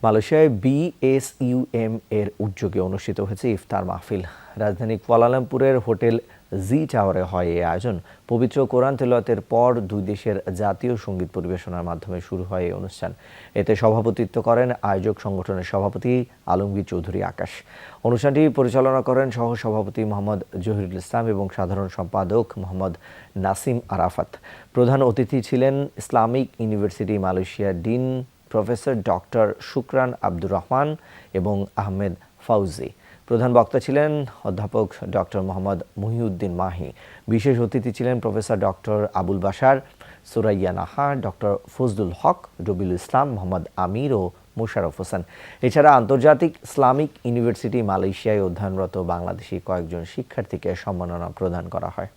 মালয়েশিয়ায় বিএসইউএম এর উদ্যোগে অনুষ্ঠিত হয়েছে ইফতার মাহফিল। রাজধানী কুয়ালালামপুরের হোটেল জি টাওয়ারে হয় এই আয়োজন। পবিত্র কোরআন তেলাওয়াতের পর দুই দেশের জাতীয় সঙ্গীত পরিবেশনার মাধ্যমে শুরু হয় এই অনুষ্ঠান। এতে সভাপতিত্ব করেন আয়োজক সংগঠনের সভাপতি আলমগীর চৌধুরী আকাশ। অনুষ্ঠানটি পরিচালনা করেন সহ সভাপতি মোহাম্মদ জহিরুল ইসলাম এবং সাধারণ সম্পাদক মোহাম্মদ নাসিম আরাফাত। প্রধান অতিথি ছিলেন ইসলামিক ইউনিভার্সিটি মালয়েশিয়ার dean professor doctor Shukran Abdur Rahman এবং আহমেদ ফাউজি। প্রধান বক্তা ছিলেন অধ্যাপক ডক্টর মোহাম্মদ মুহিউদ্দিন মাহি। বিশেষ অতিথি ছিলেন professor doctor Abul Bashar, Suraiya Nahar, doctor Fazlul Haque, Rabiul Islam, Mohammad Amir ও মোশাররফ হোসেন। এছাড়া আন্তর্জাতিক ইসলামিক ইউনিভার্সিটি মালয়েশিয়ায় অধ্যয়নরত বাংলাদেশি কয়েকজন শিক্ষার্থীকে সম্মাননা প্রদান করা হয়।